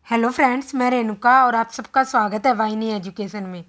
Hello friends, मैं रेणुका और आप सबका स्वागत है वाहिनी एजुकेशन में।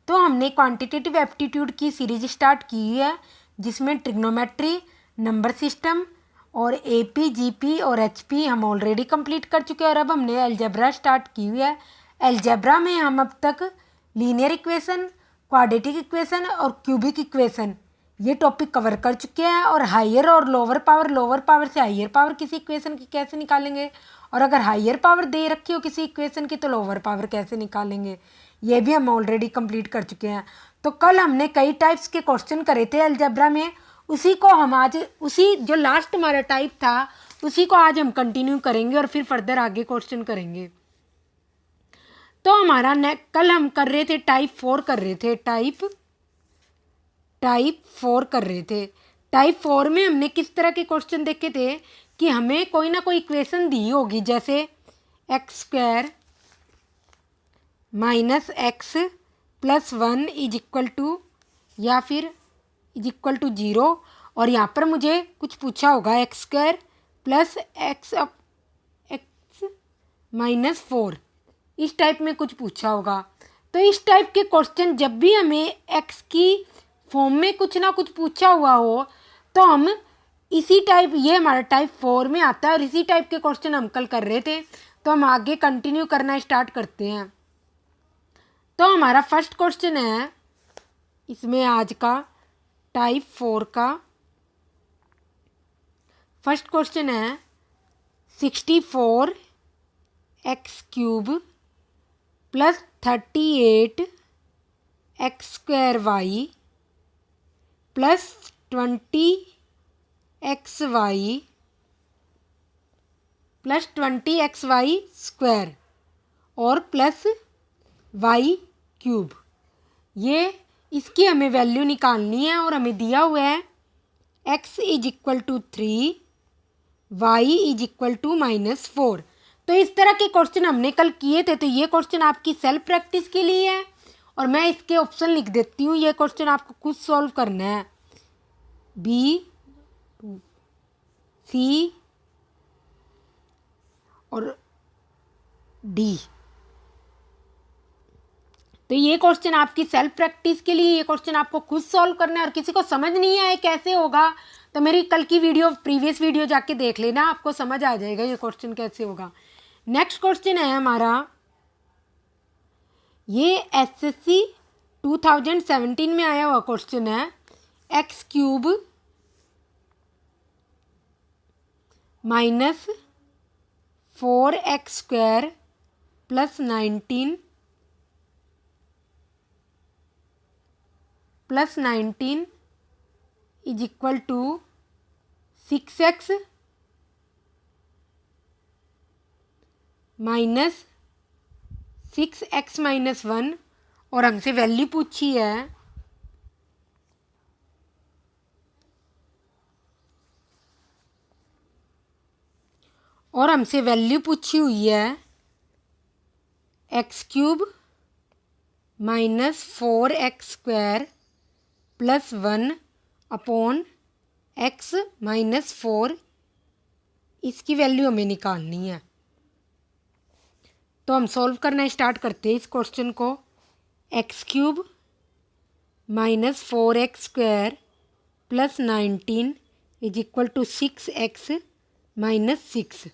तो हमने क्वांटिटेटिव एप्टीट्यूड की सीरीज स्टार्ट की है जिसमें ट्रिग्नोमेट्री, नंबर सिस्टम और एपी, जीपी और एचपी हम ऑलरेडी कंप्लीट कर चुके हैं और अब हमने अलजेब्रा स्टार्ट की हुई है। अलजेब्रा में हम अब तक लीनियर इक्वेशन, क्वाड्रेटिक इक्वेशन और क्यूबिक इक्वेशन ये टॉपिक कवर कर चुके हैं। और हायर और लोअर पावर से हायर पावर किसी इक्वेशन की कैसे निकालेंगे, और अगर हायर पावर दे रखी हो किसी इक्वेशन की तो लोअर पावर कैसे निकालेंगे, ये भी हम ऑलरेडी कंप्लीट कर चुके हैं। तो कल हमने कई टाइप्स के क्वेश्चन करे थे अलजेब्रा में, उसी को हम आज उसी जो लास्ट हमारा टाइप था उसी को आज हम कंटिन्यू करेंगे और फिर फर्दर आगे क्वेश्चन करेंगे। तो हमारा कल हम कर रहे थे टाइप 4 कर रहे थे टाइप 4 कर रहे थे। टाइप 4 में हमने किस तरह के क्वेश्चन देखे थे कि हमें कोई ना कोई इक्वेशन दी होगी, जैसे x square minus x plus 1 is equal to या फिर इज इक्वल टू 0, और यहाँ पर मुझे कुछ पूछा होगा x square plus x minus 4, इस टाइप में कुछ पूछा होगा। तो इस टाइप के क्वेश्चन जब भी हमें एक्स की फॉर्म में कुछ ना कुछ पूछा हुआ हो तो हम इसी टाइप, ये हमारा टाइप 4 में आता है और इसी टाइप के क्वेश्चन हम कल कर रहे थे। तो हम आगे कंटिन्यू करना स्टार्ट करते हैं। तो हमारा फर्स्ट क्वेश्चन है इसमें आज का टाइप 4 का फर्स्ट क्वेश्चन है 64 x cube plus 38 x square y plus 20 x y plus 20 x y square और प्लस वाई क्यूब, ये इसकी हमें वैल्यू निकालनी है और हमें दिया हुआ है x is equal to 3, y is equal to -4। तो इस तरह के क्वेश्चन हमने कल किए थे, तो ये क्वेश्चन आपकी सेल्फ प्रैक्टिस के लिए है और मैं इसके ऑप्शन लिख देती हूँ। ये क्वेश्चन आपको खुद सॉल्व करना है, बी, सी और डी। तो ये क्वेश्चन आपकी सेल्फ प्रैक्टिस के लिए, ये क्वेश्चन आपको खुद सॉल्व करना है और किसी को समझ नहीं आए कैसे होगा तो मेरी कल की वीडियो, प्रीवियस वीडियो जाके देख लेना, आपको समझ आ जाएगा ये क्वेश्चन कैसे होगा। नेक्स्ट क्वेश्चन है हमारा, ये एसएससी 2017 में आया हुआ क्वेश्चन है, x cube minus 4x square plus 19 is equal to 6x minus 6x minus 1, और हमसे वैल्यू पूछी है हुई है x cube minus 4x square plus 1 upon x minus 4, इसकी वैल्यू हमें निकालनी है। तो हम सॉल्व करना स्टार्ट करते हैं इस क्वेश्चन को। X cube minus 4x square plus 19 is equal to 6x minus 6,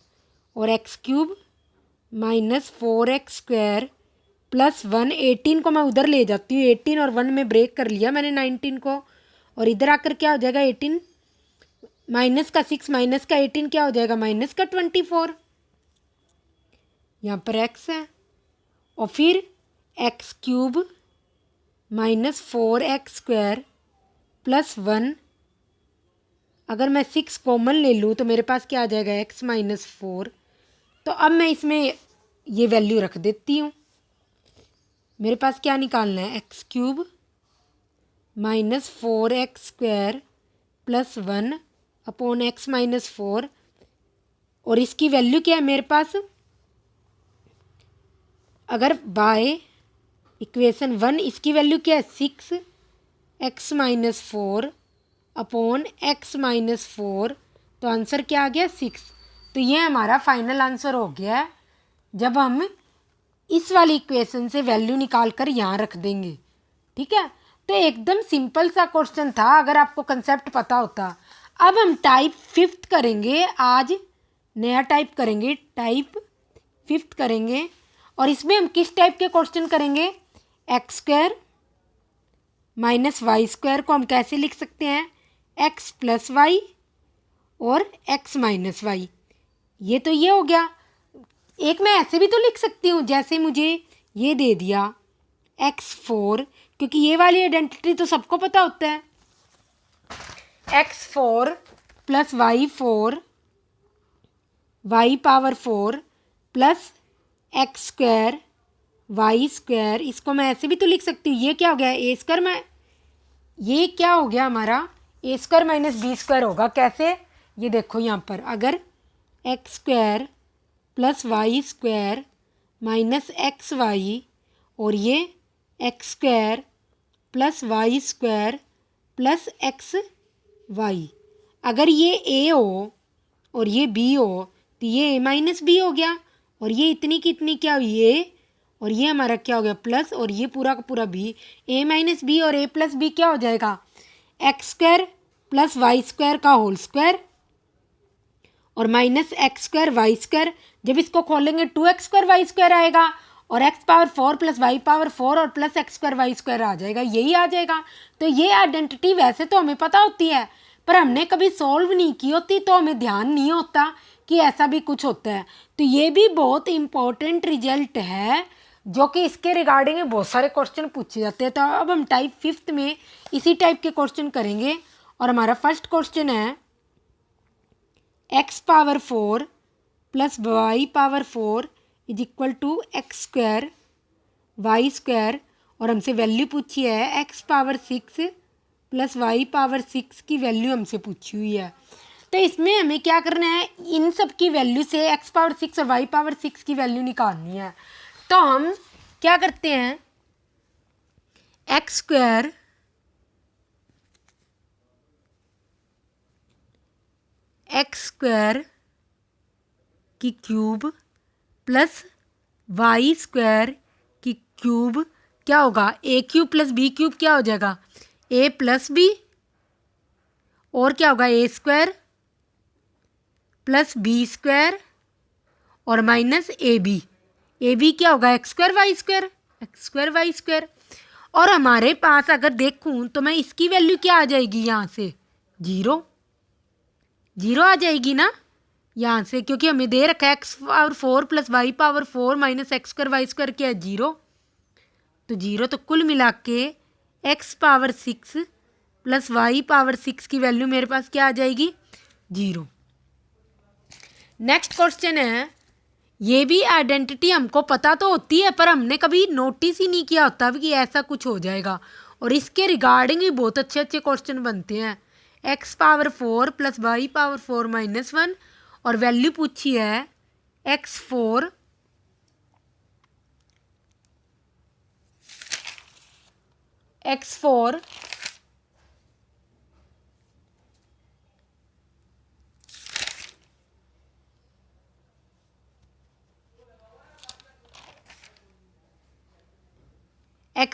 और x cube minus 4x square plus 1, 18 को मैं उधर ले जाती हूँ, 18 और 1 में ब्रेक कर लिया मैंने 19 को, और इधर आकर क्या हो जाएगा 18 माइनस का 6 माइनस का 18 क्या हो जाएगा माइनस का 24, यहाँ पर x है, और फिर x cube minus 4x square plus 1, अगर मैं 6 कॉमन ले लूँ तो मेरे पास क्या आ जाएगा x माइनस 4। तो अब मैं इसमें ये वैल्यू रख देती हूँ। मेरे पास क्या निकालना है, x cube minus 4x square plus 1 upon x minus 4, और इसकी वैल्यू क्या है मेरे पास, अगर बाय इक्वेशन 1 इसकी वैल्यू क्या है 6x minus 4 upon x minus 4, तो आंसर क्या आ गया 6। तो ये हमारा फाइनल आंसर हो गया है जब हम इस वाली इक्वेशन से वैल्यू निकाल कर यहाँ रख देंगे। ठीक है, तो एकदम सिंपल सा क्वेश्चन था अगर आपको कंसेप्ट पता होता। अब हम टाइप 5th करेंगे, आज नया टाइप करेंगे, टाइप 5th करेंगे। और इसमें हम किस टाइप के क्वेश्चन करेंगे? X square minus y square को हम कैसे लिख सकते हैं? एक्स प्लस वाई और एक्स माइनस वाई। ये तो ये हो गया। एक मैं ऐसे भी तो लिख सकती हूँ, जैसे मुझे ये दे दिया x4, क्योंकि ये वाली आइडेंटिटी तो सबको पता होता है। x4 plus y4 y power 4 plus x square y square, इसको मैं ऐसे भी तो लिख सकती हूँ। ये क्या हो गया? ए स्क्वायर में, ये क्या हो गया हमारा? A square minus b square होगा। कैसे? ये देखो यहाँ पर, अगर x square plus y square minus x y और ये x square plus y square plus x y, अगर ये ए हो और ये बी हो तो ये ए माइनस बी हो गया। और ये इतनी की इतनी क्या हुई? ए, और ये हमारा क्या हो गया? प्लस, और ये पूरा का पूरा बी। ए माइनस बी और ए प्लस बी क्या हो जाएगा? X square plus y square का होल स्क्वायर और minus x square y square. जब इसको खोलेंगे 2x स्क्वायर वाई स्क्वायर आएगा और x power 4 plus y power 4 और plus x square y square आ जाएगा, यही आ जाएगा। तो ये आइडेंटिटी वैसे तो हमें पता होती है, पर हमने कभी सॉल्व नहीं की होती तो हमें ध्यान नहीं होता कि ऐसा भी कुछ होता है। तो ये भी बहुत इम्पोर्टेंट रिजल्ट है, जो कि इसके रिगार्डिंग में बहुत सारे क्वेश्चन पूछे जाते हैं। तो अब हम टाइप 5th में इसी टाइप के क्वेश्चन करेंगे। और हमारा फर्स्ट क्वेश्चन है x power 4 plus y power 4 is equal to x square y square, और हमसे वैल्यू पूछी है x power 6 plus y power 6 की वैल्यू हमसे पूछी हुई है। तो इसमें हमें क्या करना है? इन सब की वैल्यू से x पावर 6 और y पावर 6 की वैल्यू निकालनी है। तो हम क्या करते हैं? एक्स स्क्वायर की क्यूब प्लस वाई स्क्वायर की क्यूब क्या होगा? A cube plus b cube क्या हो जाएगा? ए प्लस बी, और क्या होगा? A square plus b square और minus a b. A b क्या होगा? X square y square, x square y square. और हमारे पास अगर देखूं तो मैं इसकी वैल्यू क्या आ जाएगी? यहाँ से 0 आ जाएगी ना यहाँ से, क्योंकि हमें दे रखा है x power 4 plus y power 4 minus x square y square क्या है? 0। तो 0, तो कुल मिला के x power 6 plus y power 6 की वैल्यू मेरे पास क्या आ जाएगी? 0। नेक्स्ट क्वेश्चन है, ये भी आइडेंटिटी हमको पता तो होती है, पर हमने कभी नोटिस ही नहीं किया होता कि ऐसा कुछ हो जाएगा। और इसके रिगार्डिंग भी बहुत अच्छे अच्छे क्वेश्चन बनते हैं। X power 4 plus y power 4 minus 1, और वैल्यू पूछी है x4 x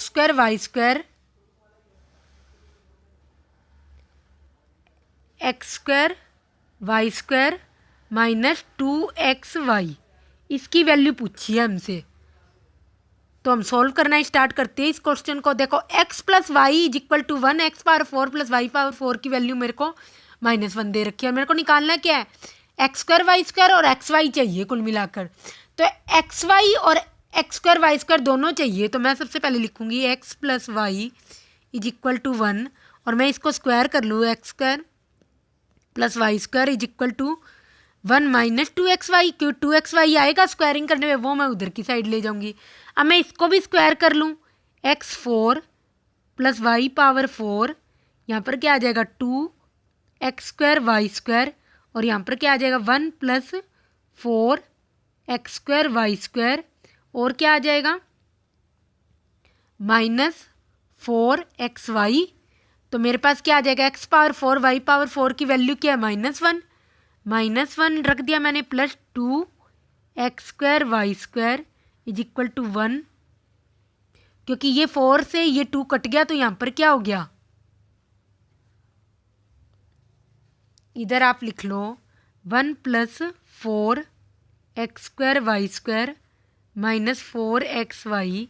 square y square x square y square minus 2xy, इसकी वैल्यू पूछी है हमसे। तो हम सॉल्व करना स्टार्ट करते हैं इस क्वेश्चन को। देखो x plus y is equal to 1, x power 4 plus y power 4 की वैल्यू मेरे को -1 दे रखी है। मेरे को निकालना क्या है? एक्स स्क्वायर वाई स्क्वायर और एक्स वाई चाहिए कुल मिलाकर। तो एक्स वाई और एक्स स्क्वायर वाई स्क्वायर दोनों चाहिए। तो मैं सबसे पहले लिखूंगी x plus y is equal to 1, और मैं इसको स्क्वायर कर लूँ, x square plus y square is equal to 1 minus 2xy, क्यों 2xy आएगा स्क्वायरिंग करने में, वो मैं उधर की साइड ले जाऊंगी। अब मैं इसको भी स्क्वायर कर लूँ, x4 प्लस वाई पावर 4, यहाँ पर क्या आ जाएगा 2x स्क्वायर वाई स्क्वायर, और यहाँ पर क्या आ जाएगा 1 plus 4x square y square, और क्या आ जाएगा -4xy। तो मेरे पास क्या आ जाएगा? x पावर 4 वाई पावर 4 की वैल्यू क्या है? -1 रख दिया मैंने, plus 2 x square y square is equal to 1, क्योंकि ये 4 से ये 2 कट गया तो यहाँ पर क्या हो गया, इधर आप लिख लो 1 plus 4 x square y square minus 4 x y,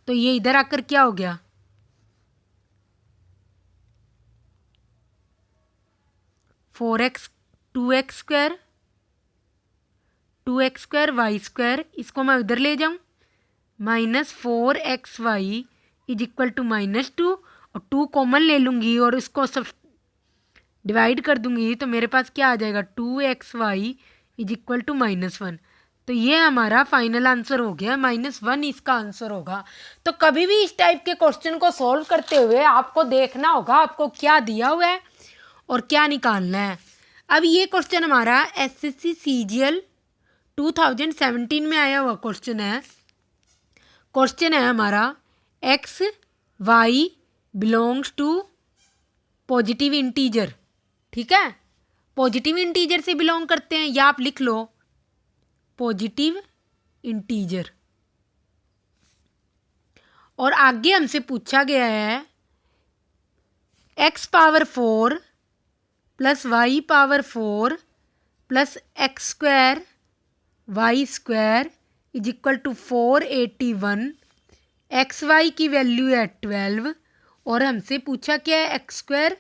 तो ये इधर आकर क्या हो गया, 4x 2x square y square, इसको मैं उधर ले जाऊं, minus 4x y is equal to -2, और 2 कॉमन ले लूँगी और इसको सब डिवाइड कर दूंगी तो मेरे पास क्या आ जाएगा, 2x Y is equal to -1। तो ये हमारा फाइनल आंसर हो गया, -1 इसका आंसर होगा। तो कभी भी इस टाइप के क्वेश्चन को सॉल्व करते हुए आपको देखना होगा आपको क्या दिया हुआ है और क्या निकालना है। अब ये क्वेश्चन हमारा एसएससी सीजीएल 2017 में आया हुआ क्वेश्चन है। क्वेश्चन है हमारा x y belongs to positive integer, ठीक है, पॉजिटिव इंटीजर से बिलोंग करते हैं, या आप लिख लो पॉजिटिव इंटीजर। और आगे हमसे पूछा गया है x power 4 plus y power 4 plus x square y square is equal to 481, x y की वैल्यू है 12, और हमसे पूछा क्या है x square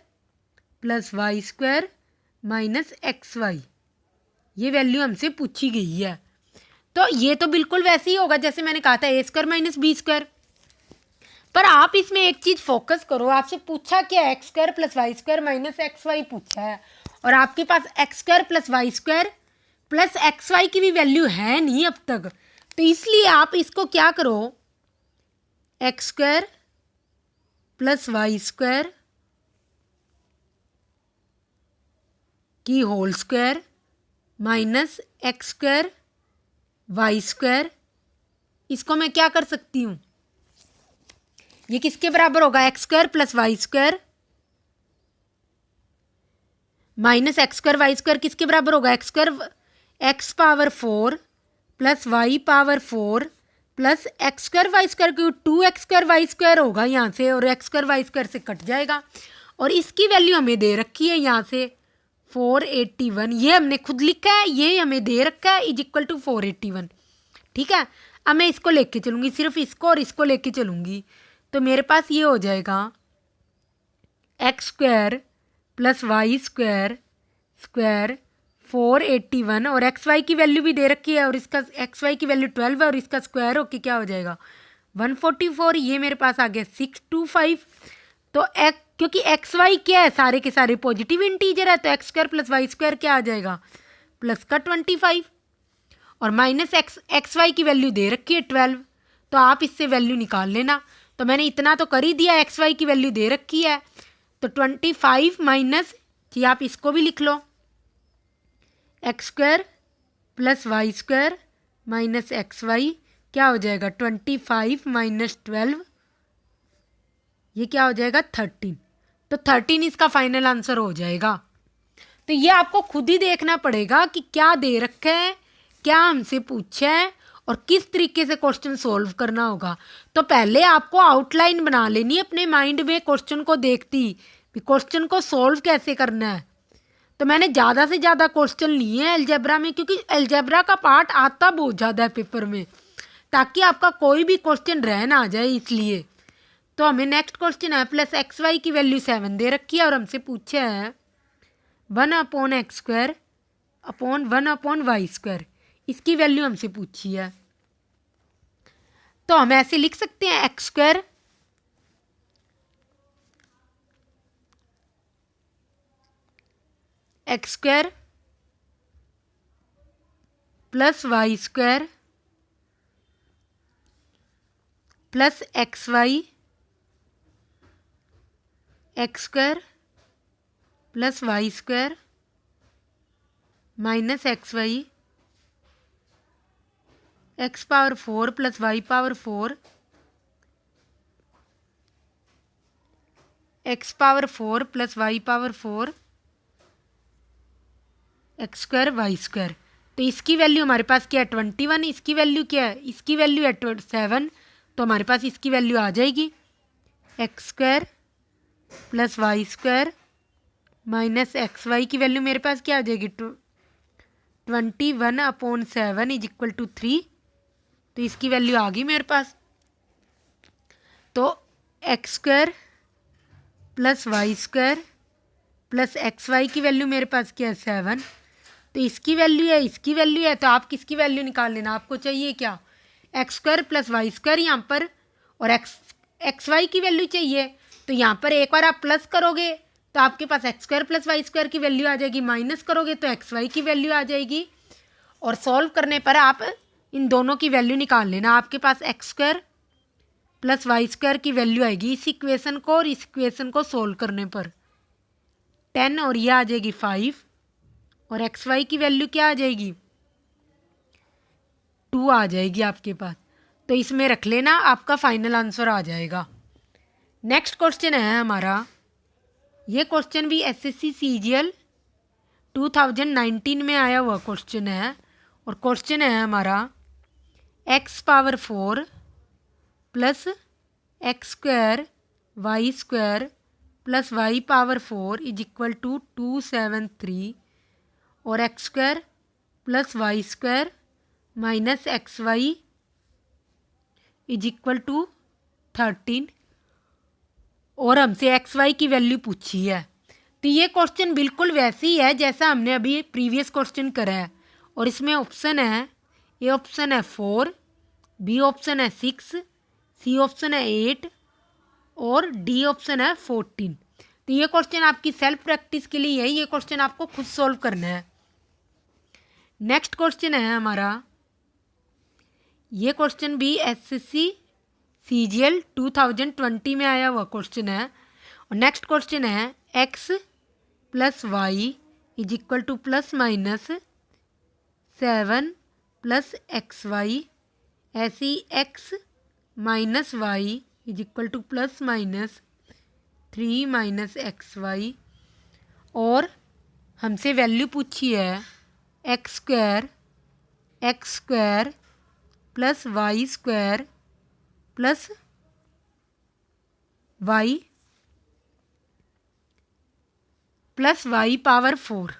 plus y square minus x y, ये वैल्यू हमसे पूछी गई है। तो ये तो बिल्कुल वैसे ही होगा जैसे मैंने कहा था ए स्क्वायर माइनस बी स्क्वायर, पर आप इसमें एक चीज़ फोकस करो, आपसे पूछा क्या x square plus y square minus x y पूछा है, और आपके पास x square plus y square plus x y की भी वैल्यू है नहीं अब तक, तो इसलिए आप इसको क्या करो, x square plus y square की whole square minus x square y square, इसको मैं क्या कर सकती हूँ, ये किसके बराबर होगा, x square plus y square minus x square y square किसके बराबर होगा, x square x power 4 plus y power 4 plus x square y square, क्योंकि 2x स्क्वायर वाई स्क्वायर होगा यहाँ से और एक्स स्क्वायर वाई स्क्वायर से कट जाएगा, और इसकी वैल्यू हमें दे रखी है यहाँ से 481, ये हमने खुद लिखा है, ये हमें दे रखा है इज इक्वल टू 481, ठीक है। अब मैं इसको लेके चलूँगी, सिर्फ इसको और इसको लेके चलूँगी, तो मेरे पास ये हो जाएगा x square plus y square square 481, और एक्स वाई की वैल्यू भी दे रखी है, और इसका एक्स वाई की वैल्यू 12 है, और इसका स्क्वायर होके क्या हो जाएगा 144, ये मेरे पास आ गया 625। तो क्योंकि एक्स वाई क्या है, सारे के सारे पॉजिटिव इंटीजर है, तो x square plus y square क्या आ जाएगा, प्लस का 25, और माइनस एक्स वाई की वैल्यू दे रखी है 12, तो आप इससे वैल्यू निकाल लेना। तो मैंने इतना तो कर ही दिया, एक्स वाई की वैल्यू दे रखी है, तो 25 माइनस जी आप इसको भी लिख लो, x square plus y square minus x y क्या हो जाएगा 25 माइनस 12, ये क्या हो जाएगा 13, तो 13 इसका फाइनल आंसर हो जाएगा। तो ये आपको खुद ही देखना पड़ेगा कि क्या दे रखा है, क्या हमसे पूछा है और किस तरीके से क्वेश्चन सॉल्व करना होगा। तो पहले आपको आउटलाइन बना लेनी है अपने माइंड में, क्वेश्चन को देखती भी क्वेश्चन को सॉल्व कैसे करना है। तो मैंने ज़्यादा से ज़्यादा क्वेश्चन लिए हैं अलजेब्रा में, क्योंकि अलजेब्रा का पार्ट आता बहुत ज़्यादा है पेपर में, ताकि आपका कोई भी क्वेश्चन रह ना जाए, इसलिए। तो हमें नेक्स्ट क्वेश्चन है प्लस एक्स वाई की वैल्यू 7 दे रखी है, और हमसे पूछा है 1/x square upon 1/y square, इसकी वैल्यू हमसे पूछी है। तो हम ऐसे लिख सकते हैं x square x square plus y square plus x y x square plus y square minus x y x power 4 plus y power 4 x power 4 plus y power 4 x square y square. तो इसकी value हमारे पास क्या है 21, इसकी value क्या है, इसकी value है 7, तो हमारे पास इसकी वैल्यू आ जाएगी x square plus y square minus x y की वैल्यू मेरे पास क्या आ जाएगी 21/7 इज इक्वल टू 3। तो इसकी वैल्यू आ गई मेरे पास। तो x square plus y square plus x y की वैल्यू मेरे पास क्या है 7। तो इसकी वैल्यू है, इसकी वैल्यू है, तो आप किसकी वैल्यू निकाल लेना, आपको चाहिए क्या x square plus y square यहाँ पर, और एक्स वाई की वैल्यू चाहिए। तो यहाँ पर एक बार आप प्लस करोगे तो आपके पास x square plus y square की वैल्यू आ जाएगी, माइनस करोगे तो एक्स वाई की वैल्यू आ जाएगी, और सॉल्व करने पर आप इन दोनों की वैल्यू निकाल लेना। आपके पास x square plus y square की वैल्यू आएगी इस इक्वेशन को और इस इक्वेशन को सोल्व करने पर 10, और यह आ जाएगी 5, और एक्स वाई की वैल्यू क्या आ जाएगी 2 आ जाएगी आपके पास। तो इसमें रख लेना, आपका फाइनल आंसर आ जाएगा। नेक्स्ट क्वेश्चन है हमारा, ये क्वेश्चन भी एसएससी सीजीएल 2019 में आया हुआ क्वेश्चन है, और क्वेश्चन है हमारा x power 4 plus x square y square plus y power 4 is equal to 273, और x square plus y square minus x y is equal to 13, और हमसे एक्स वाई की वैल्यू पूछी है। तो ये क्वेश्चन बिल्कुल वैसे ही है जैसा हमने अभी प्रीवियस क्वेश्चन करा है, और इसमें ऑप्शन है, ए ऑप्शन है 4, बी ऑप्शन है 6, सी ऑप्शन है 8, और डी ऑप्शन है 14। तो ये क्वेश्चन आपकी सेल्फ प्रैक्टिस के लिए है, ये क्वेश्चन आपको खुद सॉल्व करना है। नेक्स्ट क्वेश्चन है हमारा, ये क्वेश्चन भी एसएससी सीजीएल 2020 में आया हुआ क्वेश्चन है, और नेक्स्ट क्वेश्चन है x plus y is equal to plus minus 7 plus x y, ऐसे ही x minus y is equal to plus minus 3 minus x y, और हमसे वैल्यू पूछी है x square plus y square plus y power 4,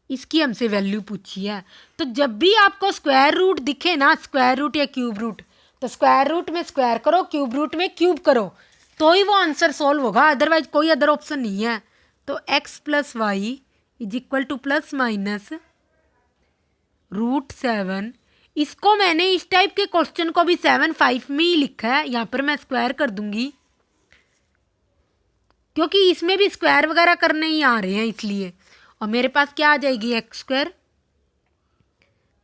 इसकी हमसे value पूछी है। तो जब भी आपको स्क्वायर रूट दिखे ना, स्क्वायर रूट या क्यूब रूट, तो स्क्वायर रूट में स्क्वायर करो, क्यूब रूट में क्यूब करो, तो ही वो आंसर सॉल्व होगा, अदरवाइज कोई अदर ऑप्शन नहीं है। तो x plus y is equal to plus minus √7, इसको मैंने इस टाइप के क्वेश्चन को भी 7/5 में ही लिखा है, यहाँ पर मैं स्क्वायर कर दूंगी क्योंकि इसमें भी स्क्वायर वगैरह करने ही आ रहे हैं इसलिए। और मेरे पास क्या आ जाएगी x square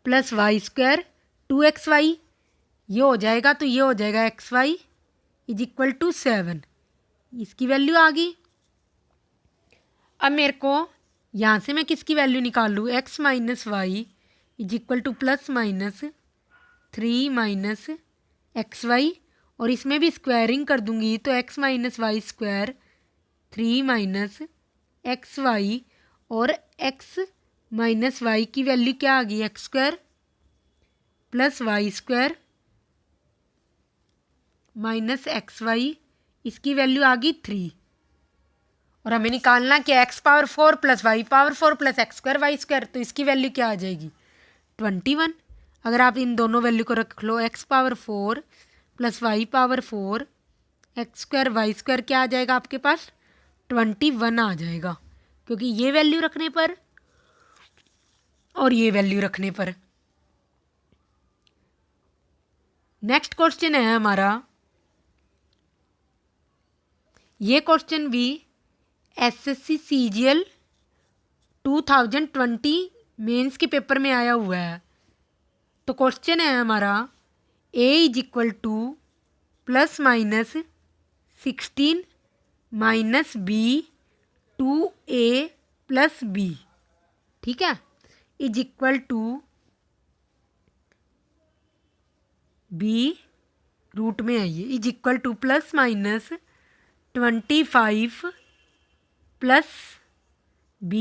plus y square 2xy, ये हो जाएगा, तो ये हो जाएगा xy इज इक्वल टू 7, इसकी वैल्यू आ गई। अब मेरे को यहाँ से मैं किसकी वैल्यू निकाल लूँ, x minus y is equal to plus minus 3 minus x y, और इसमें भी स्क्वायरिंग कर दूंगी, तो x minus y square 3 minus x y, और x माइनस वाई की वैल्यू क्या आ गई x square plus y square minus x y, इसकी वैल्यू आ गई 3, और हमें निकालना क्या x power 4 plus y power 4 plus x square y square, तो इसकी वैल्यू क्या आ जाएगी 21। अगर आप इन दोनों वैल्यू को रख लो, x power 4 plus y power 4 x square y square क्या आ जाएगा आपके पास 21 आ जाएगा, क्योंकि ये वैल्यू रखने पर और ये वैल्यू रखने पर। नेक्स्ट क्वेश्चन है हमारा, ये क्वेश्चन भी एसएससी सीजीएल 2020 मेंस के पेपर में आया हुआ है। तो क्वेश्चन है हमारा a is equal to plus minus 16 minus b 2a प्लस b, ठीक है, is equal to b root में आइए is equal to plus minus 25 plus b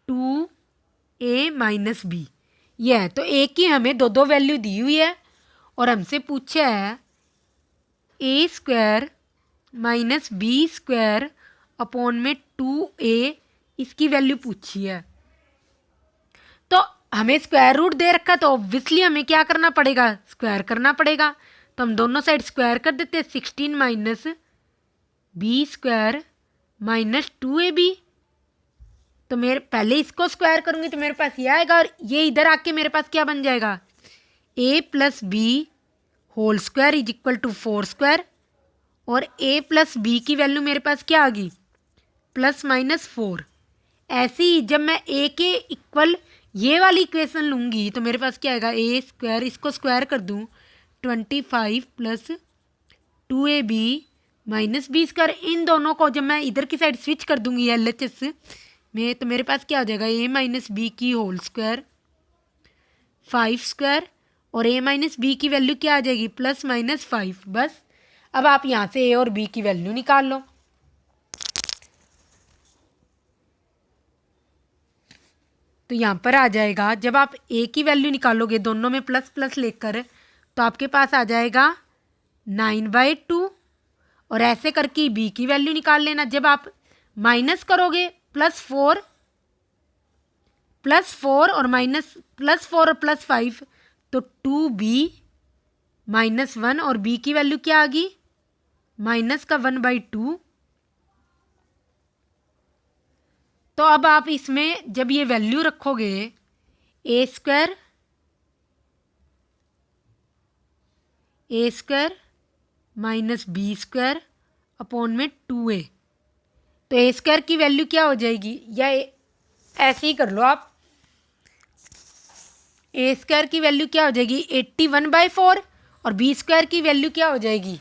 2 a minus b, ये है। तो ए की हमें दो दो वैल्यू दी हुई है और हमसे पूछा है a square minus b square upon में 2a, इसकी वैल्यू पूछी है। तो हमें स्क्वायर रूट दे रखा, तो ऑब्वियसली हमें क्या करना पड़ेगा, स्क्वायर करना पड़ेगा। तो हम दोनों साइड स्क्वायर कर देते हैं, 16 minus b square minus 2ab। तो मेरे पहले इसको स्क्वायर करूँगी तो मेरे पास ये आएगा, और ये इधर आके मेरे पास क्या बन जाएगा, a plus b whole square is equal to 4 square, और a प्लस बी की वैल्यू मेरे पास क्या आ गई, प्लस माइनस 4। ऐसे ही जब मैं a के इक्वल ये वाली इक्वेशन लूँगी तो मेरे पास क्या आएगा, ए स्क्वायर, इसको स्क्वायर कर दूँ 25 plus 2ab minus b square. इन दोनों को जब मैं इधर की साइड स्विच कर दूँगी LHS में, तो मेरे पास क्या हो जाएगा, a माइनस बी की होल स्क्वायर 5 स्क्वायर, और a माइनस बी की वैल्यू क्या आ जाएगी, प्लस माइनस 5। बस अब आप यहाँ से a और b की वैल्यू निकाल लो। तो यहाँ पर आ जाएगा, जब आप a की वैल्यू निकालोगे दोनों में प्लस प्लस लेकर, तो आपके पास आ जाएगा 9/2, और ऐसे करके b की वैल्यू निकाल लेना। जब आप माइनस करोगे +4 और माइनस +4 और +5, तो 2b -1, और b की वैल्यू क्या आ गई, माइनस का 1/2। तो अब आप इसमें जब ये वैल्यू रखोगे, a square minus b square upon में 2a, तो ए स्क्वायर की वैल्यू क्या हो जाएगी, या ऐसे ही कर लो आप, ए स्क्वायर की वैल्यू क्या हो जाएगी 81/4, और बी स्क्वायर की वैल्यू क्या हो जाएगी,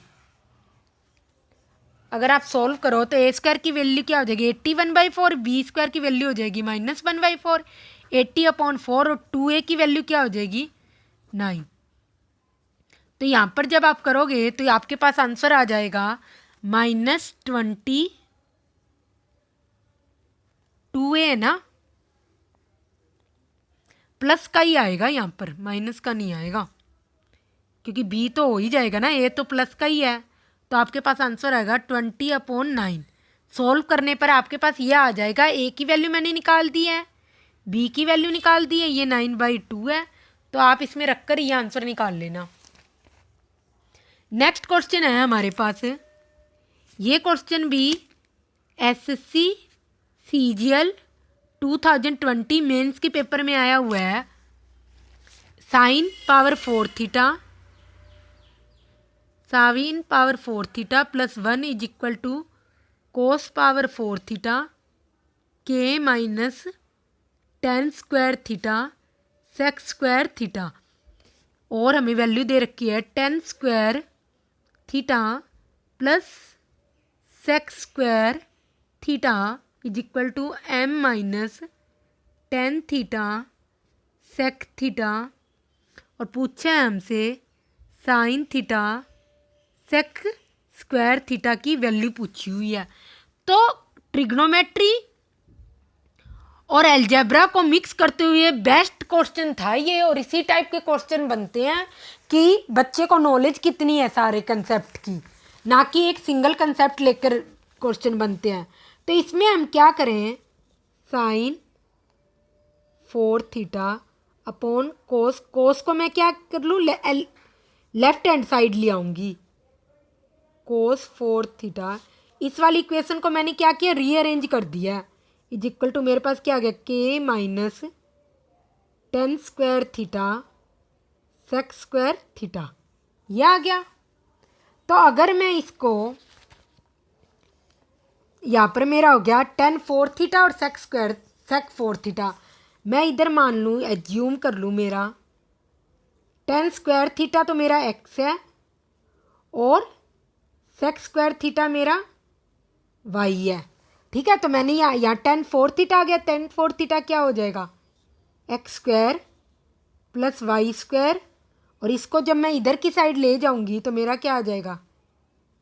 अगर आप सॉल्व करो तो ए स्क्वायर की वैल्यू क्या हो जाएगी 81/4, बी स्क्वायर की वैल्यू हो जाएगी -1/4, 80/4, और 2a की वैल्यू क्या हो जाएगी 9। तो यहाँ पर जब आप करोगे तो आपके पास आंसर आ जाएगा -22a, है ना, प्लस का ही आएगा यहाँ पर, माइनस का नहीं आएगा, क्योंकि b तो हो ही जाएगा ना, a तो प्लस का ही है। तो आपके पास आंसर आएगा 20/9। सॉल्व करने पर आपके पास ये आ जाएगा, a की वैल्यू मैंने निकाल दी है, b की वैल्यू निकाल दी है, ये 9/2 है। तो आप इसमें रखकर ये आंसर निकाल लेना। नेक्स्ट क्वेश्चन है हमारे पास, ये क्वेश्चन भी SSC CGL 2020 मेंस के पेपर में आया हुआ है। sin power 4 theta plus 1 is equal to cos power 4 theta k minus 10 square theta sec square theta, और हमें वैल्यू दे रखी है 10 square theta plus sec square theta is equal to m minus 10 theta sec theta, और पूछा है हमसे sine theta sec square theta की वैल्यू पूछी हुई है। तो ट्रिग्नोमेट्री और अलजेब्रा को मिक्स करते हुए बेस्ट क्वेश्चन था ये, और इसी टाइप के क्वेश्चन बनते हैं कि बच्चे को नॉलेज कितनी है सारे कंसेप्ट की, ना कि एक सिंगल कंसेप्ट लेकर क्वेश्चन बनते हैं। तो इसमें हम क्या करें, साइन 4 थीटा अपॉन कोस को मैं क्या कर लूँ, लेफ्ट हैंड साइड ले आऊँगी, कोस 4 थीटा, इस वाली इक्वेशन को मैंने क्या किया, रीअरेंज कर दिया, इज इक्वल टू मेरे पास क्या आ गया, k minus 10 square theta sec square theta, ये आ गया। तो अगर मैं इसको, यहाँ पर मेरा हो गया 10 4 थीटा और सेक 4 थीटा, मैं इधर मान लूँ, एज्यूम कर लूँ मेरा 10 स्क्वायर थीटा तो मेरा x है, और सेक स्क्वायर थीटा मेरा y है, ठीक है। तो मैंने यहाँ 10 4 थीटा आ गया, 10 4 थीटा क्या हो जाएगा, x square plus y square, और इसको जब मैं इधर की साइड ले जाऊँगी तो मेरा क्या आ जाएगा,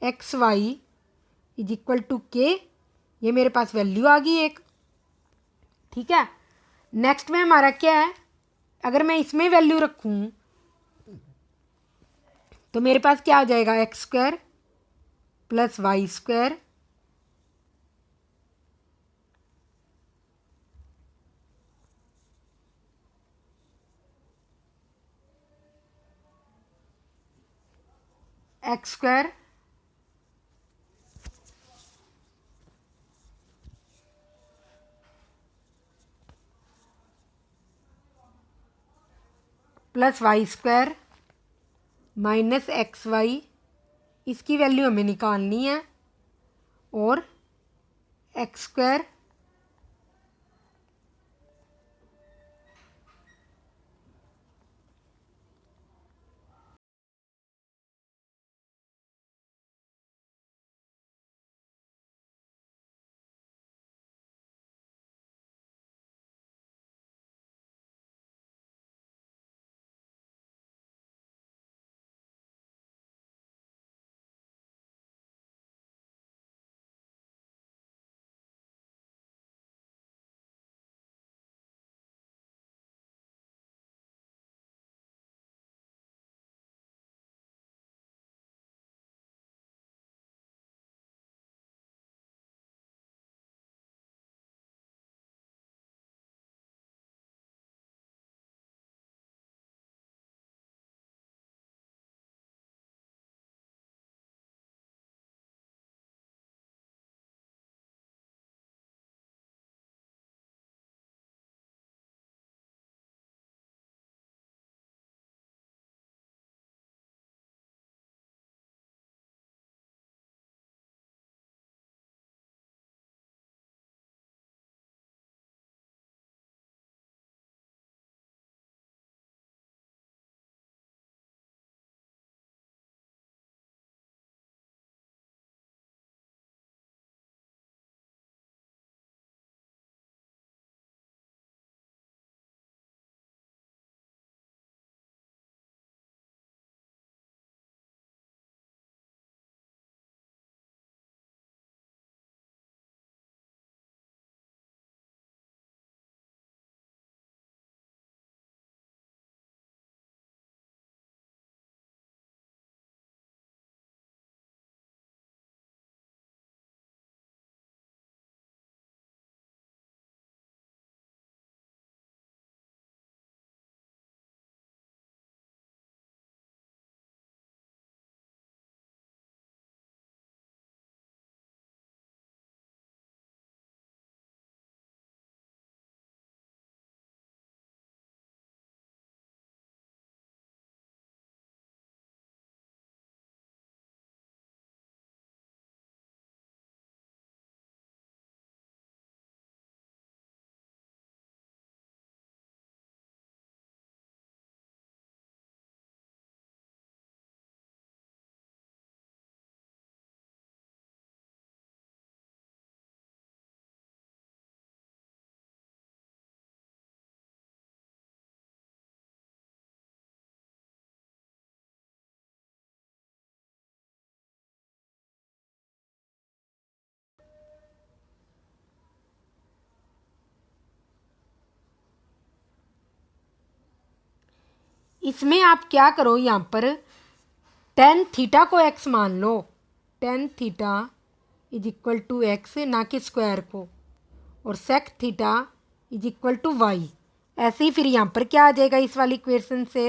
x y is equal to k, ये मेरे पास वैल्यू आ गई एक, ठीक है। नेक्स्ट में हमारा क्या है, अगर मैं इसमें वैल्यू रखूं तो मेरे पास क्या आ जाएगा, x square plus y square x square plus y square minus x y, इसकी वैल्यू हमें निकालनी है, और एक्स स्क्वायर इसमें आप क्या करो, यहाँ पर टेन थीटा को एक्स मान लो, tan theta is equal to x, ना कि स्क्वायर को, और sec theta is equal to y. ऐसे ही फिर यहाँ पर क्या आ जाएगा, इस वाली इक्वेशन से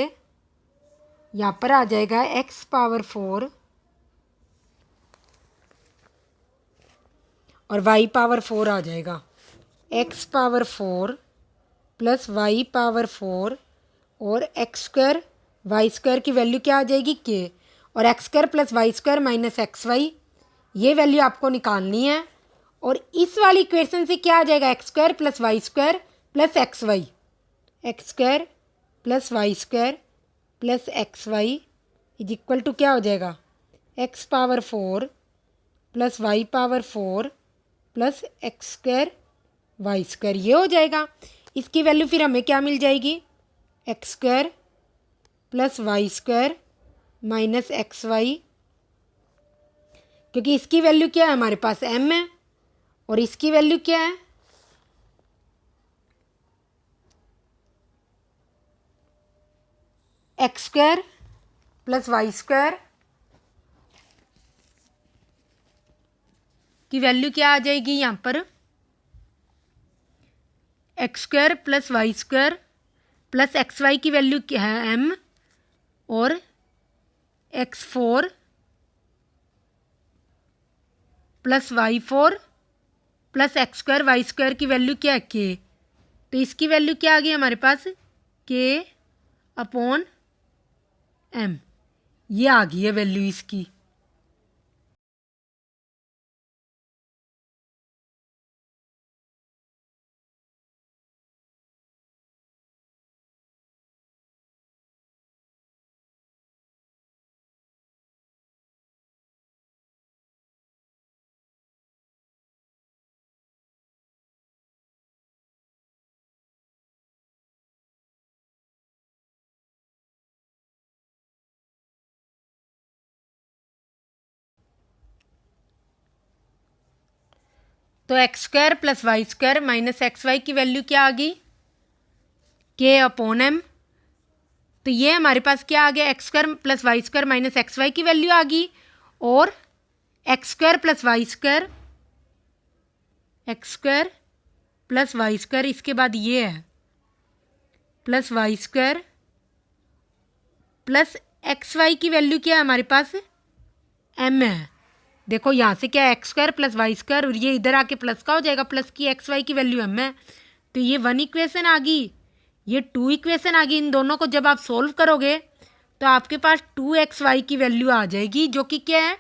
यहाँ पर आ जाएगा एक्स पावर 4 और वाई पावर 4 आ जाएगा, x power 4 plus y power 4 और एक्स स्क्वायर वाई स्क्वायर की वैल्यू क्या आ जाएगी, के, और x square plus y square minus x y, ये वैल्यू आपको निकालनी है। और इस वाली इक्वेशन से क्या आ जाएगा, x square plus y square plus x y, x square plus y square plus x y is equal to क्या हो जाएगा, x power 4 plus y power 4 plus x square y square, ये हो जाएगा। इसकी वैल्यू फिर हमें क्या मिल जाएगी, x square plus y square minus x y, क्योंकि इसकी वैल्यू क्या है, हमारे पास m है, और इसकी वैल्यू क्या है, x square plus y square की वैल्यू क्या आ जाएगी यहाँ पर, x square plus y square plus x y की वैल्यू क्या है m, और x4 plus y4 plus x square y square की वैल्यू क्या है k। तो इसकी वैल्यू क्या आ गई हमारे पास, k अपॉन m, ये आ गई है वैल्यू इसकी। तो x square plus y square minus x y की वैल्यू क्या आ गई, के अपॉन एम। तो ये हमारे पास क्या आ गया, x square plus y square minus x y की वैल्यू आ गई, और x square plus y square, x square plus y square, इसके बाद ये है plus y square plus x y की वैल्यू क्या है हमारे पास, एम है। देखो यहाँ से क्या है, x square plus y square, और ये इधर आके प्लस का हो जाएगा, प्लस की एक्स वाई की वैल्यू एम है। तो ये 1 इक्वेशन आ गई, ये 2 इक्वेशन आ गई। इन दोनों को जब आप सोल्व करोगे तो आपके पास 2xy की वैल्यू आ जाएगी, जो कि क्या है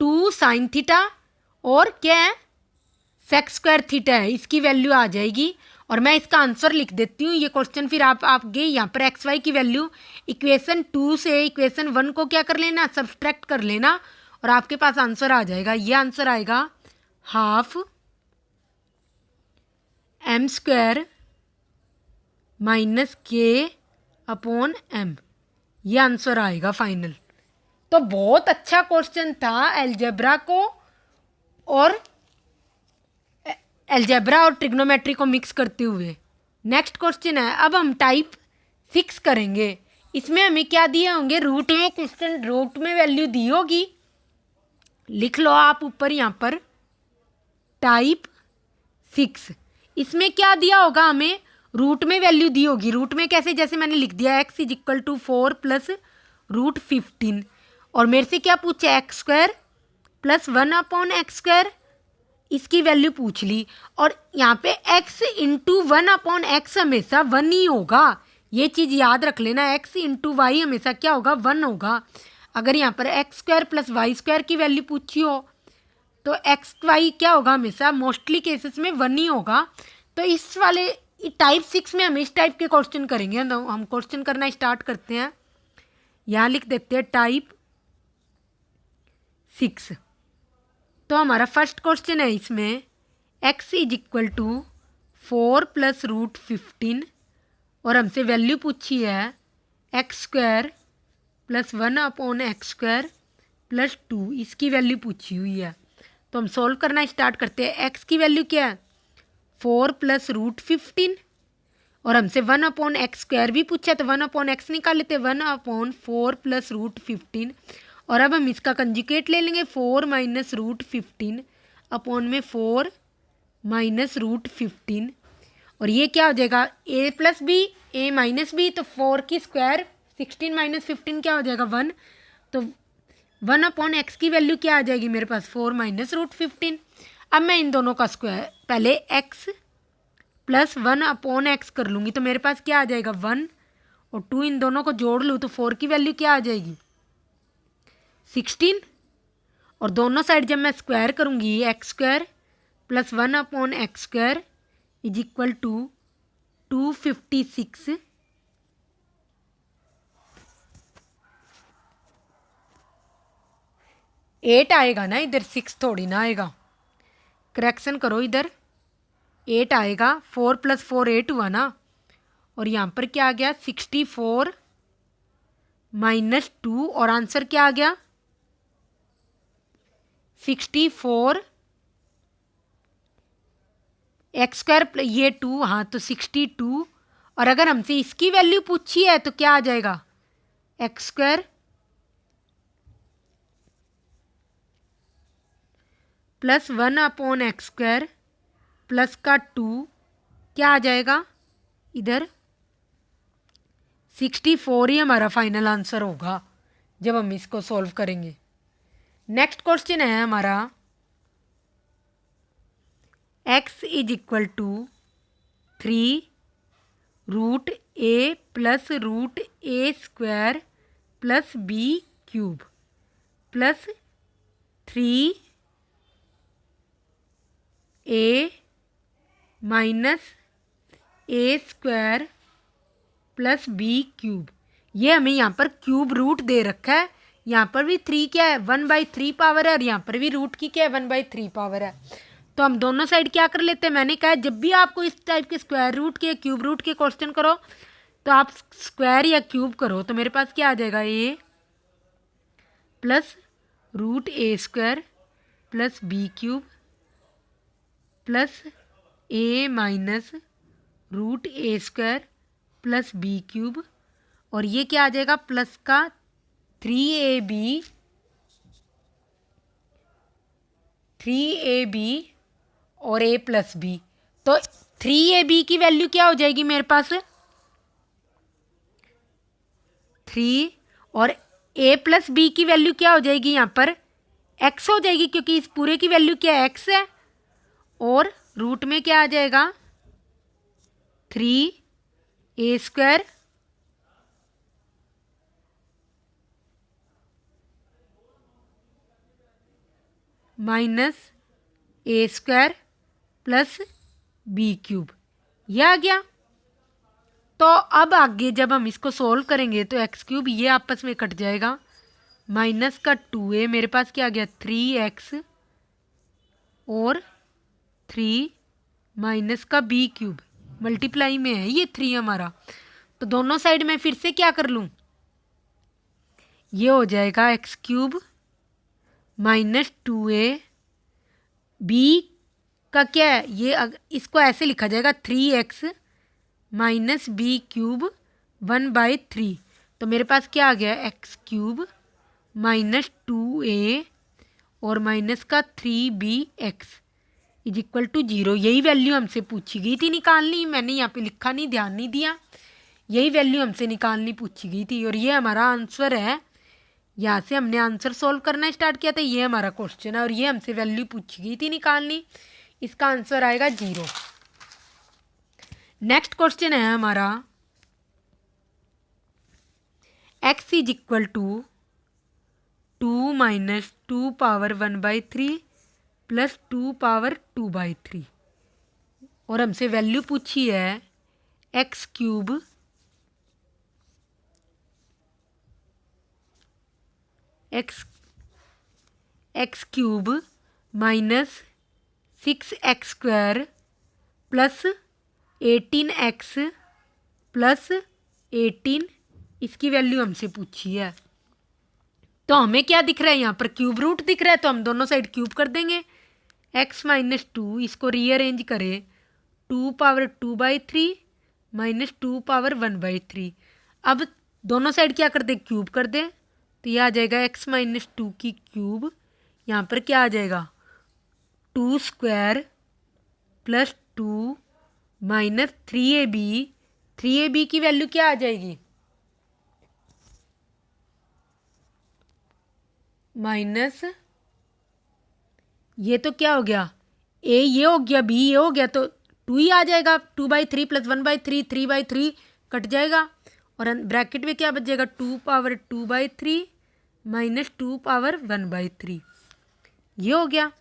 2 साइन थीटा, और क्या है सेक स्क्वायर थीटा है, इसकी वैल्यू आ जाएगी। और मैं इसका आंसर लिख देती हूँ। ये क्वेश्चन फिर आप आगे यहाँ पर एक्स वाई की वैल्यू इक्वेशन 2 से इक्वेशन 1 को क्या कर लेना, सब्सट्रैक्ट कर लेना, और आपके पास आंसर आ जाएगा। ये आंसर आएगा हाफ एम स्क्वायर माइनस के अपॉन एम, ये आंसर आएगा फाइनल। तो बहुत अच्छा क्वेश्चन था एलजेब्रा को, और एलजेब्रा और ट्रिग्नोमेट्री को मिक्स करते हुए। नेक्स्ट क्वेश्चन है, अब हम टाइप 6 करेंगे। इसमें हमें क्या दिए होंगे, रूट में क्वेश्चन, रूट में वैल्यू दी होगी, लिख लो आप ऊपर यहाँ पर टाइप 6। इसमें क्या दिया होगा, हमें रूट में वैल्यू दी होगी। रूट में कैसे, जैसे मैंने लिख दिया x is equal to 4 plus root 15, और मेरे से क्या पूछा, x square plus 1 upon x square, इसकी वैल्यू पूछ ली। और यहाँ पे x इंटू 1 अपॉन एक्स हमेशा 1 ही होगा, ये चीज़ याद रख लेना। x इंटू वाई हमेशा क्या होगा, 1 होगा। अगर यहाँ पर x square plus y square की वैल्यू पूछी हो तो एक्स वाई क्या होगा, हमेशा मोस्टली केसेस में 1 ही होगा। तो इस वाले टाइप 6 में हम इस टाइप के क्वेश्चन करेंगे। तो हम क्वेश्चन करना स्टार्ट करते हैं। यहाँ लिख देते हैं टाइप 6। तो हमारा फर्स्ट क्वेश्चन है, इसमें x is equal to 4 plus root 15, और हमसे वैल्यू पूछी है x square plus 1 upon x square plus 2, इसकी वैल्यू पूछी हुई है। तो हम सॉल्व करना स्टार्ट करते हैं। x की वैल्यू क्या है, 4 प्लस रूट 15, और हमसे 1 अपॉन एक्स स्क्वायर भी पूछा, तो 1 अपॉन एक्स निकाल लेते हैं, 1 अपॉन 4 प्लस रूट 15। और अब हम इसका कंजुगेट ले लेंगे, 4 माइनस रूट 15 अपॉन में 4 माइनस रूट 15, और ये क्या हो जाएगा, a plus b a minus b, तो 4 की स्क्वायर 16 माइनस 15 क्या हो जाएगा 1। तो 1 अपॉन एक्स की वैल्यू क्या आ जाएगी मेरे पास, 4 माइनस रूट 15। अब मैं इन दोनों का स्क्वायर, पहले x प्लस 1 अपॉन एक्स कर लूँगी, तो मेरे पास क्या आ जाएगा 1, और 2 इन दोनों को जोड़ लूँ तो 4 की वैल्यू क्या आ जाएगी 16, और दोनों साइड जब मैं स्क्वायर करूँगी, x square plus 1 upon x square is equal to 256। Eight आएगा ना इधर, 6 थोड़ी ना आएगा, करेक्शन करो इधर, 8 आएगा। 4 प्लस 4 8 हुआ ना, और यहाँ पर क्या आ गया 64 माइनस 2, और आंसर क्या आ गया 64। एक्स स्क्वायर ये 2, हाँ तो 62, और अगर हमसे इसकी वैल्यू पूछी है तो क्या आ जाएगा, x square plus 1/x² plus का 2 क्या आ जाएगा इधर 64 ही हमारा फाइनल आंसर होगा जब हम इसको सॉल्व करेंगे। नेक्स्ट क्वेश्चन है हमारा x = 3√a plus √a² plus b³ plus 3a minus a² plus b³। ये हमें यहाँ पर क्यूब रूट दे रखा है, यहाँ पर भी 3 क्या है 1/3 पावर है और यहाँ पर भी रूट की क्या है 1/3 पावर है। तो हम दोनों साइड क्या कर लेते हैं, मैंने कहा जब भी आपको इस टाइप के स्क्वायर रूट के क्यूब रूट के क्वेश्चन करो तो आप स्क्वायर या क्यूब करो। तो मेरे पास क्या आ जाएगा a plus √a² plus b³ plus a minus √a² plus b³ और ये क्या आ जाएगा प्लस का 3ab और a प्लस b। तो 3ab की वैल्यू क्या हो जाएगी मेरे पास 3 और a प्लस b की वैल्यू क्या हो जाएगी यहाँ पर x हो जाएगी क्योंकि इस पूरे की वैल्यू क्या है x है और रूट में क्या आ जाएगा 3a² minus a² plus b³। यह आ गया। तो अब आगे जब हम इसको सोल्व करेंगे तो x³ ये आपस में कट जाएगा, माइनस का 2a मेरे पास क्या आ गया 3x और 3 माइनस का b³ मल्टीप्लाई में है ये 3 हमारा। तो दोनों साइड में फिर से क्या कर लूँ, ये हो जाएगा x³ माइनस 2a b का क्या है ये इसको ऐसे लिखा जाएगा 3x माइनस b³ 1/3। तो मेरे पास क्या आ गया x³ माइनस 2a और माइनस का 3bx = 0। यही वैल्यू हमसे पूछी गई थी निकालनी, मैंने यहाँ पे लिखा नहीं, ध्यान नहीं दिया। यही वैल्यू हमसे निकालनी पूछी गई थी और ये हमारा आंसर है। यहाँ से हमने आंसर सॉल्व करना स्टार्ट किया था, ये हमारा क्वेश्चन है और ये हमसे वैल्यू पूछी गई थी निकालनी। इसका आंसर आएगा 0। नेक्स्ट क्वेश्चन है हमारा x = 2 minus 2 power 1/3 plus 2 power 2/3 और हमसे वैल्यू पूछी है x³ minus 6x² plus 18x plus 18 इसकी वैल्यू हमसे पूछी है। तो हमें क्या दिख रहा है यहाँ पर क्यूब रूट दिख रहा है, तो हम दोनों साइड क्यूब कर देंगे। x माइनस 2 इसको रीअरेंज करें 2 पावर 2/3 माइनस 2 पावर 1/3। अब दोनों साइड क्या कर दे क्यूब कर दे, तो यह आ जाएगा x माइनस 2 की क्यूब, यहाँ पर क्या आ जाएगा 2² प्लस 2 माइनस 3ab की वैल्यू क्या आ जाएगी माइनस ये तो क्या हो गया a ये हो गया b ये हो गया, तो 2 ही आ जाएगा 2/3 प्लस 1/3 3/3 कट जाएगा और ब्रैकेट में क्या बच जाएगा 2 पावर 2/3 माइनस 2 पावर 1/3 ये हो गया।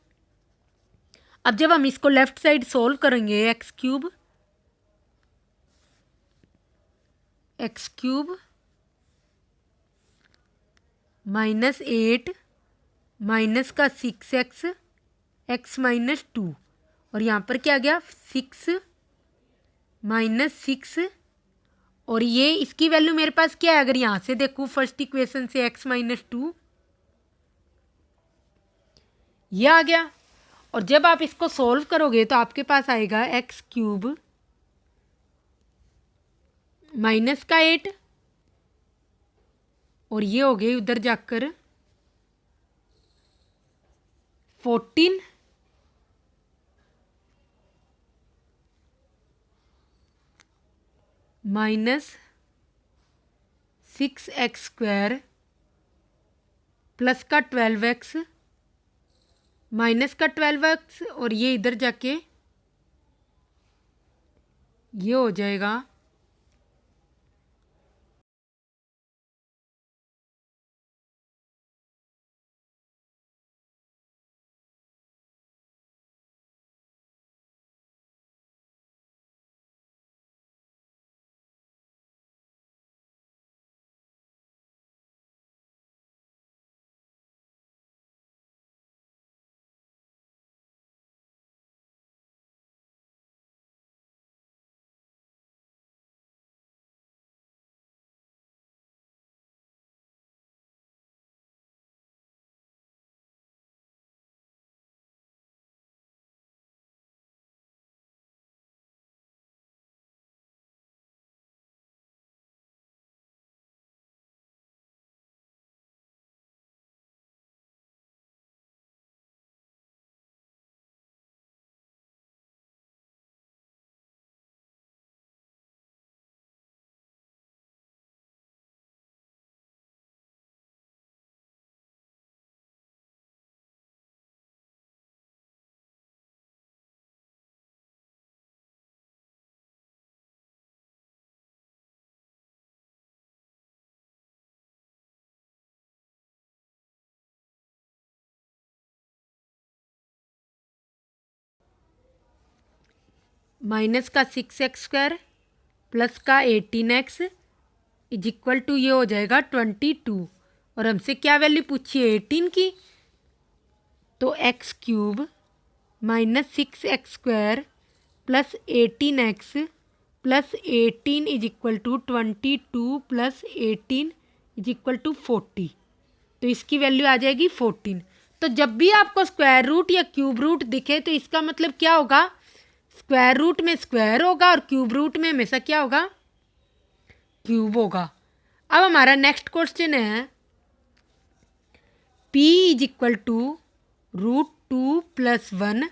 अब जब हम इसको लेफ्ट साइड सोल्व करेंगे x³ माइनस 8 माइनस का 6x x माइनस 2 और यहाँ पर क्या आ गया 6 माइनस 6 और ये इसकी वैल्यू मेरे पास क्या है, अगर यहाँ से देखूँ फर्स्ट इक्वेशन से x माइनस 2 ये आ गया। और जब आप इसको सोल्व करोगे तो आपके पास आएगा x³ माइनस का 8 और ये हो गए उधर जाकर 14 माइनस 6x² प्लस का 12x माइनस का 12x और ये इधर जाके ये हो जाएगा माइनस का 6x² प्लस का 18x इज इक्वल टू ये हो जाएगा 22 और हमसे क्या वैल्यू पूछी है 18 की, तो x³ minus 6x² plus 18x plus 18 is equal to 22 plus 18 is equal to 40, तो इसकी वैल्यू आ जाएगी 14। तो जब भी आपको स्क्वायर रूट या क्यूब रूट दिखे तो इसका मतलब क्या होगा, स्क्वायर रूट में स्क्वायर होगा और क्यूब रूट में हमेशा क्या होगा, क्यूब होगा। अब हमारा नेक्स्ट क्वेश्चन है p is equal to √2 + 1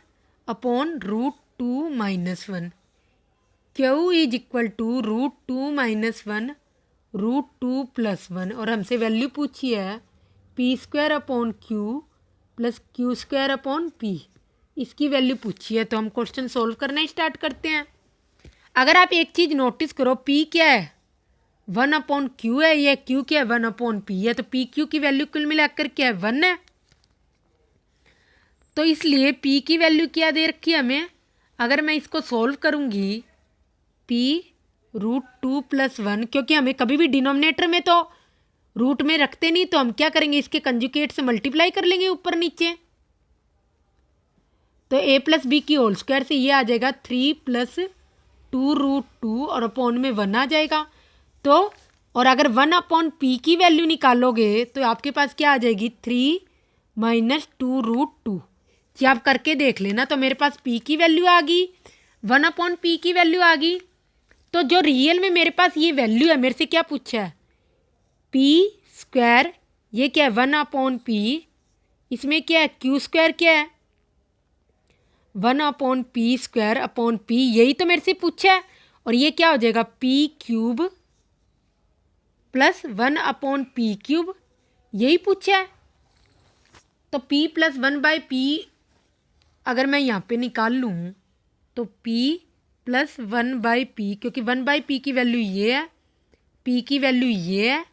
upon √2 - 1, q is equal to √2 - 1 √2 + 1 और हमसे वैल्यू पूछी है p² upon q plus q² upon p, इसकी वैल्यू पूछी है। तो हम क्वेश्चन सोल्व करना ही स्टार्ट करते हैं। अगर आप एक चीज़ नोटिस करो, p क्या है 1/q है, ये q क्या है 1/p है, तो p q की वैल्यू कुल मिलाकर क्या है 1 है। तो इसलिए p की वैल्यू क्या दे रखी है हमें, अगर मैं इसको सोल्व करूँगी p √2 + 1, क्योंकि हमें कभी भी डिनोमिनेटर में तो रूट में रखते नहीं, तो हम क्या करेंगे इसके कंजुकेट से मल्टीप्लाई कर लेंगे ऊपर नीचे, तो a + b की होल स्क्वायर से ये आ जाएगा 3 + 2√2 और अपॉन में 1 आ जाएगा। तो और अगर 1/p की वैल्यू निकालोगे तो आपके पास क्या आ जाएगी 3 - 2√2, जी आप करके देख लेना। तो मेरे पास p की वैल्यू आ गई, 1/p की वैल्यू आ गई। तो जो रियल में मेरे पास ये वैल्यू है, मेरे से क्या पूछा है p², ये क्या है 1/p, इसमें क्या है q² क्या है 1/p² अपॉन p, यही तो मेरे से पूछा है। और ये क्या हो जाएगा p³ प्लस 1/p³, यही पूछा है। तो p + 1/p अगर मैं यहाँ पे निकाल लूँ तो p + 1/p, क्योंकि 1/p की वैल्यू ये है, p की वैल्यू ये है,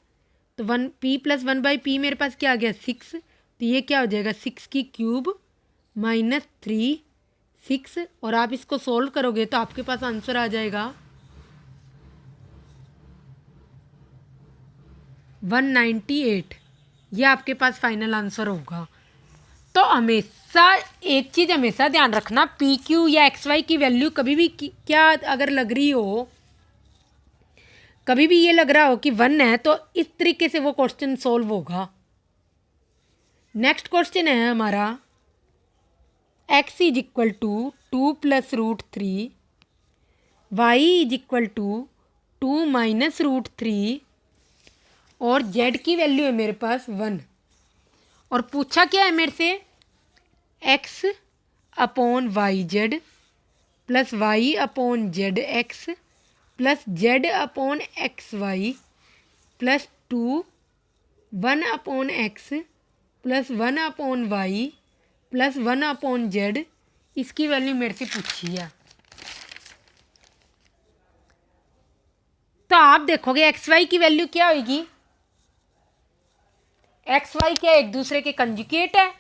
तो p + 1/p मेरे पास क्या आ गया 6, तो ये क्या हो जाएगा 6³ - 3 6, और आप इसको सोल्व करोगे तो आपके पास आंसर आ जाएगा 198, ये आपके पास फाइनल आंसर होगा। तो हमेशा एक चीज़ हमेशा ध्यान रखना, पी क्यू या XY की वैल्यू कभी भी क्या अगर लग रही हो, कभी भी ये लग रहा हो कि 1 है, तो इस तरीके से वो क्वेश्चन सोल्व होगा। नेक्स्ट क्वेश्चन है हमारा x is equal to 2 + √3, y is equal to 2 minus root 3 और z की वैल्यू है मेरे पास 1 और पूछा क्या है मेरे से x upon y z plus y upon z x plus z upon x y plus 2 1 upon x plus 1 upon y plus 1 upon z इसकी वैल्यू मेरे से पूछी है। तो आप देखोगे एक्स वाई की वैल्यू क्या होगी, एक्स वाई क्या एक दूसरे के कंजुगेट है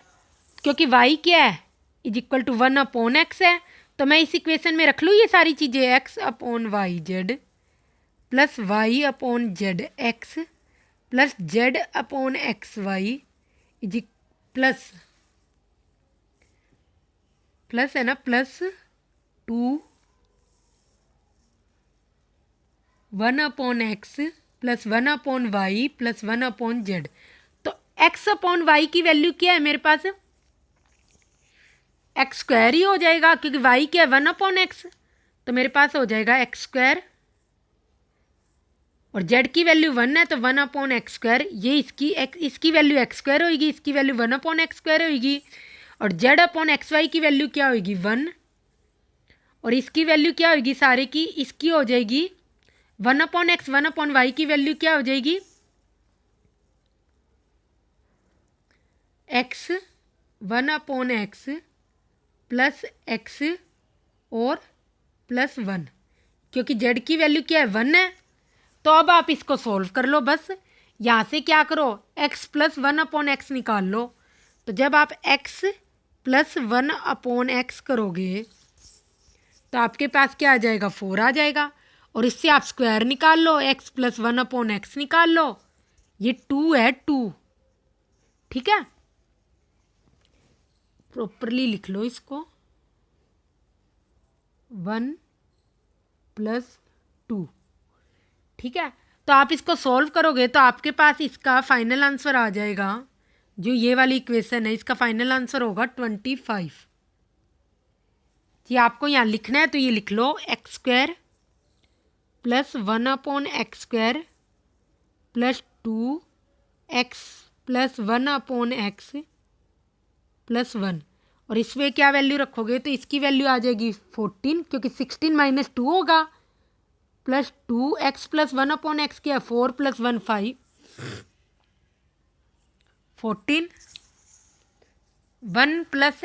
क्योंकि वाई क्या है is equal to 1 upon x है। तो मैं इस इक्वेशन में रख लूँ ये सारी चीज़ें x upon y z plus y upon z x plus z upon x y is plus plus है ना plus 2 1 upon x plus 1 upon y plus 1 upon z. तो एक्स अपॉन वाई की वैल्यू क्या है मेरे पास एक्स स्क्वायर ही हो जाएगा क्योंकि वाई क्या है 1 अपॉन एक्स, तो मेरे पास हो जाएगा एक्स स्क्वायर और जेड की वैल्यू 1 है तो 1 अपॉन एक्स स्क्वायर, ये इसकी वैल्यू एक्स स्क्वायर होगी, इसकी वैल्यू 1 अपॉन एक्स स्क्वायर होगी और जेड अपॉन एक्स वाई की वैल्यू क्या होगी 1 और इसकी वैल्यू क्या होगी सारे की, इसकी हो जाएगी 1 अपॉन एक्स 1 अपॉन वाई की वैल्यू क्या हो जाएगी x 1 upon x plus x और प्लस 1 क्योंकि जेड की वैल्यू क्या है 1 है। तो अब आप इसको सोल्व कर लो, बस यहाँ से क्या करो x प्लस 1 अपॉन एक्स निकाल लो। तो जब आप x प्लस 1 अपॉन एक्स करोगे तो आपके पास क्या आ जाएगा 4 आ जाएगा और इससे आप स्क्वायर निकाल लो, x प्लस 1 अपॉन एक्स निकाल लो, ये 2 है 2, ठीक है प्रॉपरली लिख लो इसको 1 प्लस 2, ठीक है। तो आप इसको सॉल्व करोगे तो आपके पास इसका फाइनल आंसर आ जाएगा, जो ये वाली इक्वेशन है इसका फाइनल आंसर होगा 25। ये आपको यहाँ लिखना है तो ये लिख लो x square plus 1 upon x square plus 2 x plus 1 upon x plus 1 और इसमें क्या वैल्यू रखोगे तो इसकी वैल्यू आ जाएगी 14 क्योंकि 16 माइनस 2 होगा plus 2 x plus 1 upon x क्या 4 plus 1 5 14 1 plus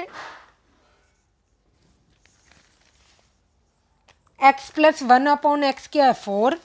x plus 1 upon x क्या है 4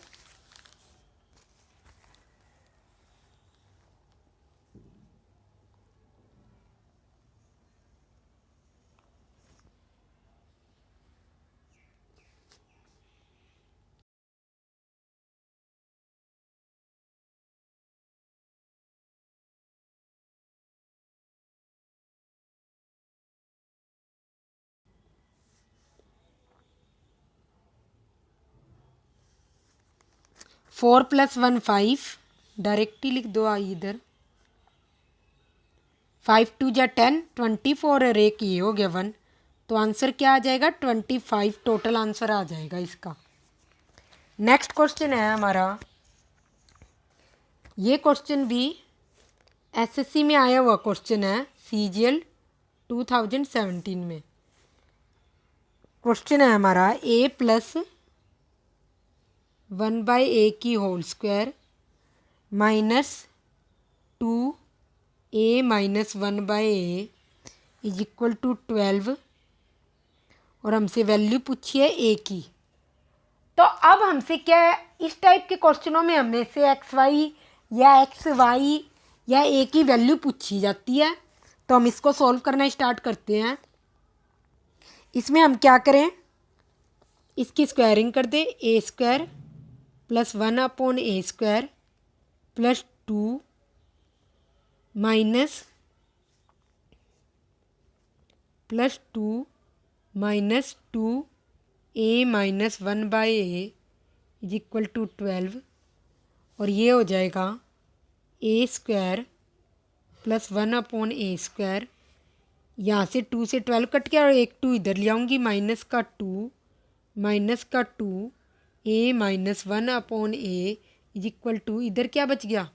4 प्लस 1 5 डायरेक्टली लिख दो आई इधर 5 2 जा 10 24 और एक ये हो गया 1 तो आंसर क्या आ जाएगा 25 टोटल आंसर आ जाएगा इसका। नेक्स्ट क्वेश्चन है हमारा, ये क्वेश्चन भी एसएससी में आया हुआ क्वेश्चन है CGL 2017 में। क्वेश्चन है हमारा a प्लस 1 बाई ए की whole square minus 2a minus 1 by a is equal to 12 और हमसे वैल्यू पूछी है a की। तो अब हमसे क्या है इस टाइप के क्वेश्चनों में हमें से एक्स वाई या एक्स वाई या a की वैल्यू पूछी जाती है। तो हम इसको सॉल्व करना स्टार्ट करते हैं। इसमें हम क्या करें इसकी स्क्वायरिंग कर दे a square plus 1 upon a square plus 2 minus plus 2 minus 2 a minus 1 by a is equal to 12 और ये हो जाएगा a square plus 1 upon a square, यहाँ से 2 से 12 कट गया और एक 2 इधर ले आऊँगी माइनस का 2 माइनस का 2 a minus 1/a is equal to, इधर क्या बच गया,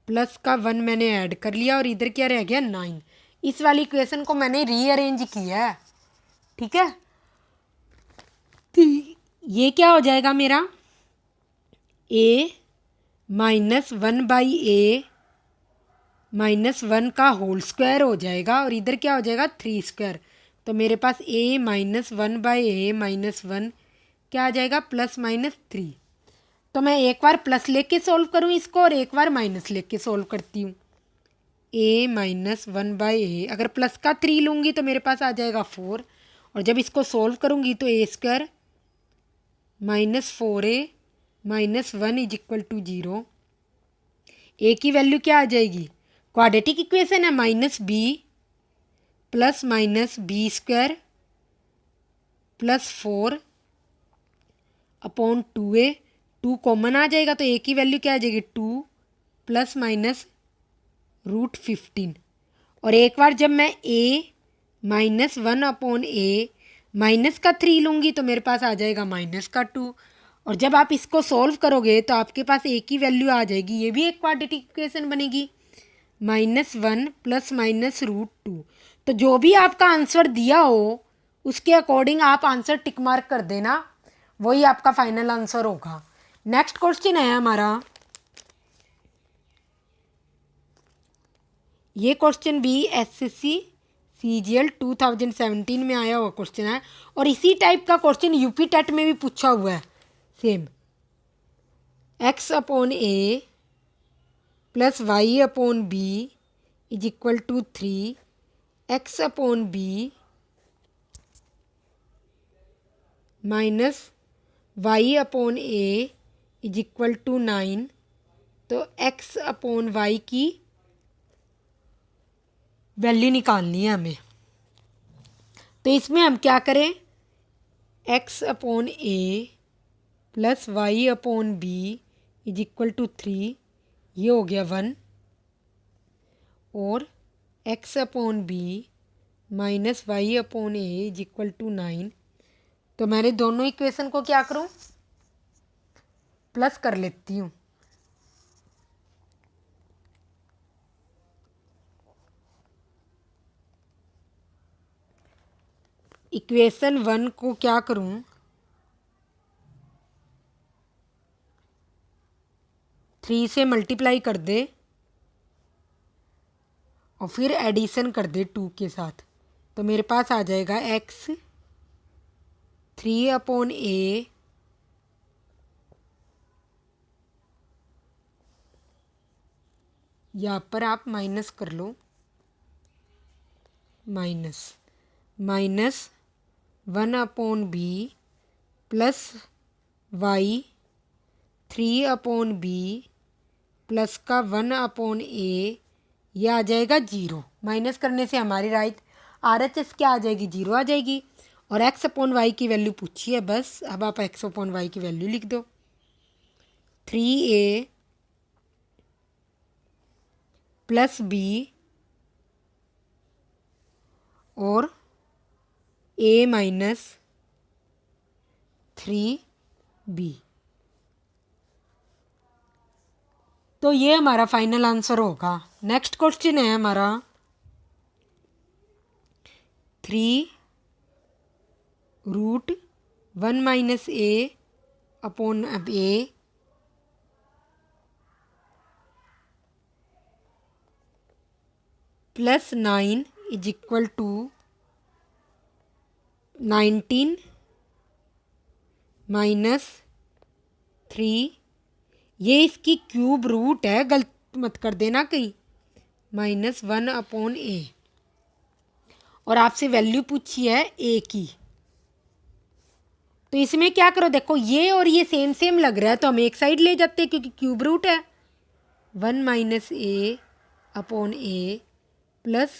प्लस का 1 मैंने ऐड कर लिया और इधर क्या रह गया 9। इस वाली इक्वेशन को मैंने रीअरेंज किया है, ठीक है। तो ये क्या हो जाएगा मेरा, a माइनस 1/a माइनस 1 का होल स्क्वायर हो जाएगा और इधर क्या हो जाएगा 3 स्क्वायर। तो मेरे पास a माइनस 1/a माइनस 1 क्या आ जाएगा, प्लस माइनस 3। तो मैं एक बार प्लस लेके सॉल्व करूँ इसको और एक बार माइनस लेके सॉल्व करती हूँ। a माइनस 1/a, अगर प्लस का 3 लूँगी तो मेरे पास आ जाएगा 4, और जब इसको सॉल्व करूँगी तो a square minus 4a minus 1 is equal to 0। a की वैल्यू क्या आ जाएगी, क्वाड्रेटिक इक्वेशन है, minus b plus minus b square plus 4/2a, 2 common आ जाएगा तो a की वैल्यू क्या आ जाएगी 2 प्लस माइनस √15। और एक बार जब मैं a माइनस 1/a माइनस का 3 लूँगी तो मेरे पास आ जाएगा माइनस का 2, और जब आप इसको सॉल्व करोगे तो आपके पास a की वैल्यू आ जाएगी, ये भी एक क्वाड्रेटिक इक्वेशन बनेगी, -1 प्लस माइनस √2। तो जो भी आपका आंसर दिया हो उसके अकॉर्डिंग आप आंसर टिक मार्क कर देना, वही आपका फाइनल आंसर होगा। नेक्स्ट क्वेश्चन है हमारा, ये क्वेश्चन भी एसएससी सीजीएल 2017 में आया हुआ क्वेश्चन है, और इसी टाइप का क्वेश्चन यूपी टेट में भी पूछा हुआ है same. x/a plus y/b is equal to 3, x/b minus y/a is equal to 9। तो x/y की वैल्यू निकालनी है हमें। तो इसमें हम क्या करें, x/a plus y/b is equal to 3, ये हो गया 1, और x/b minus y/a is equal to 9। तो मैंने दोनों इक्वेशन को क्या करूं, प्लस कर लेती हूँ। इक्वेशन 1 को क्या करूं, 3 से मल्टीप्लाई कर दे और फिर एडिशन कर दे 2 के साथ, तो मेरे पास आ जाएगा x 3/a यहाँ पर आप माइनस कर लो, minus 1/b plus y 3/b plus का 1/a, यह आ जाएगा 0। माइनस करने से हमारी राइट RHS क्या आ जाएगी, 0 आ जाएगी। और x/y की वैल्यू पूछी है, बस अब आप x/y की वैल्यू लिख दो, 3a प्लस b और a माइनस 3b। तो ये हमारा फाइनल आंसर होगा। नेक्स्ट क्वेश्चन है हमारा 3√1 - a/a plus 9 is equal to 19 minus 3, ये इसकी क्यूब रूट है, गलत मत कर देना कहीं, -1/a, और आपसे वैल्यू पूछी है a की। तो इसमें क्या करो, देखो ये और ये सेम सेम लग रहा है तो हम एक साइड ले जाते हैं क्योंकि क्यूब रूट है, 1 - a/a प्लस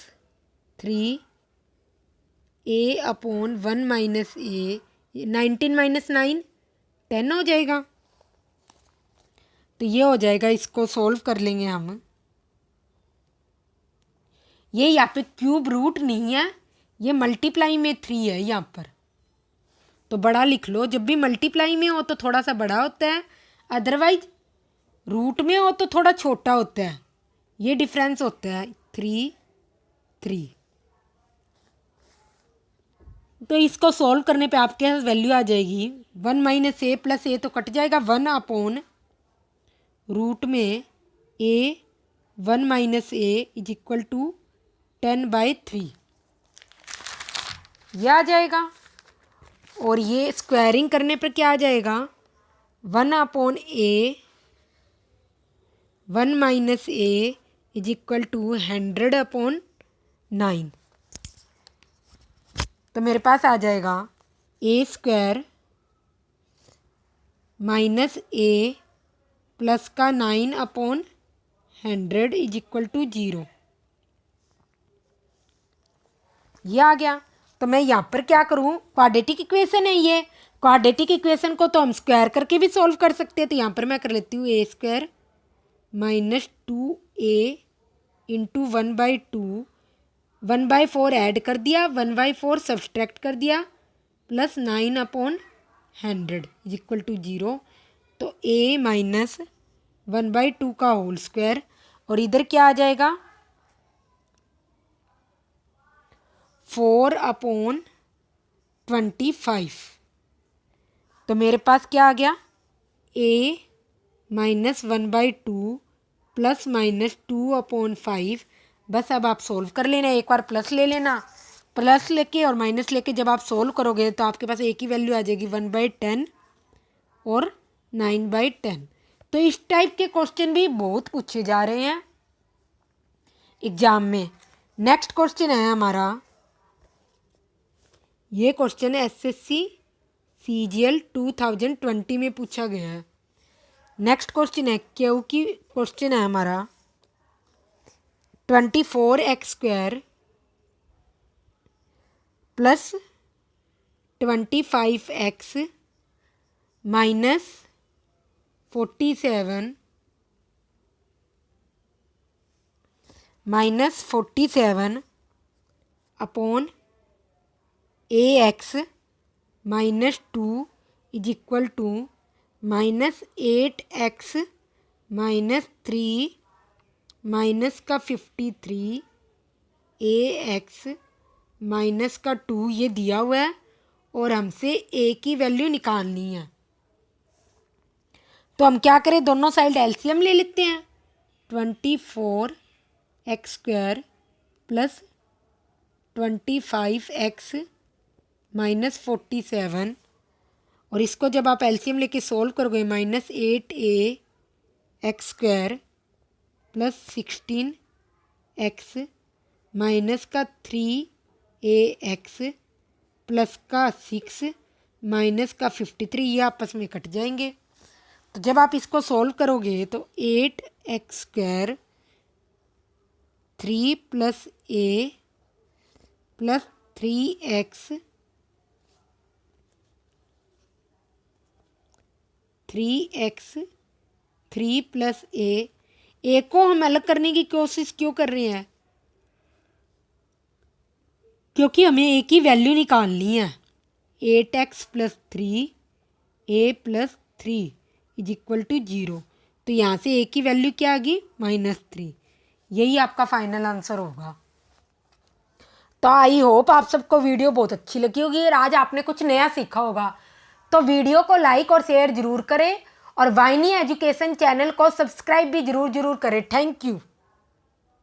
3a/1 - a, 19 - 9 10 हो जाएगा। तो ये हो जाएगा, इसको सॉल्व कर लेंगे हम। ये यहाँ पे क्यूब रूट नहीं है, ये मल्टीप्लाई में 3 है यहाँ पर, तो बड़ा लिख लो। जब भी मल्टीप्लाई में हो तो थोड़ा सा बड़ा होता है, अदरवाइज रूट में हो तो थोड़ा छोटा होता है। ये डिफरेंस होता है 3 3। तो इसको सॉल्व करने पे आपके पास वैल्यू आ जाएगी 1 माइनस ए प्लस ए तो कट जाएगा 1 अपॉन रूट में a 1 minus a is equal to 10/3 यह आ जाएगा। और ये स्क्वायरिंग करने पर क्या आ जाएगा 1 upon a 1 minus a is equal to 100/9। तो मेरे पास आ जाएगा a square minus a plus का 9/100 इज इक्वल टू 0। ये आ गया। तो मैं यहाँ पर क्या करूँ, क्वाड्रेटिक इक्वेशन है ये, क्वाड्रेटिक इक्वेशन को तो हम स्क्वायर करके भी सॉल्व कर सकते हैं। तो यहाँ पर मैं कर लेती हूँ a square minus 2a into 1/2 1/4 add कर दिया, 1/4 सब्सट्रैक्ट कर दिया, प्लस 9/100 इज इक्वल टू 0। तो a माइनस 1/2 का होल स्क्वायर, और इधर क्या आ जाएगा 4/25। तो मेरे पास क्या आ गया a माइनस 1/2 प्लस माइनस 2/5। बस अब आप सोल्व कर लेना, एक बार प्लस ले लेना, प्लस लेके और माइनस लेके जब आप सोल्व करोगे तो आपके पास एक ही वैल्यू आ जाएगी 1/10 और 9/10। तो इस टाइप के क्वेश्चन भी बहुत पूछे जा रहे हैं एग्जाम में। नेक्स्ट क्वेश्चन है हमारा, ये क्वेश्चन एसएससी सीजीएल 2020 में पूछा गया है। नेक्स्ट क्वेश्चन है क्योंकि क्वेश्चन है हमारा 24x² plus 25x minus 47 upon ax minus 2 is equal to minus 8x minus 3 minus का 53 ax माइनस का 2 ये दिया हुआ है और हमसे a की वैल्यू निकालनी है। तो हम क्या करें, दोनों साइड एलसीएम ले लेते हैं। 24x² प्लस 25x माइनस 47, और इसको जब आप एलसीएम लेके सोल्व करोगे minus 8ax² plus 16x minus का 3ax प्लस का 6 माइनस का 53, ये आपस में कट जाएंगे। तो जब आप इसको सोल्व करोगे तो 8x² 3 plus a plus 3x 3 plus a को हम अलग करने की कोशिश क्यों कर रहे हैं, क्योंकि हमें a की वैल्यू निकालनी है। 8x plus 3 a plus 3 is equal to 0। तो यहाँ से a की वैल्यू क्या आ गई -3। यही आपका फाइनल आंसर होगा। तो आई होप आप सबको वीडियो बहुत अच्छी लगी होगी और आज आपने कुछ नया सीखा होगा। तो वीडियो को लाइक और शेयर ज़रूर करें और वाइनी एजुकेशन चैनल को सब्सक्राइब भी ज़रूर करें। Thank you.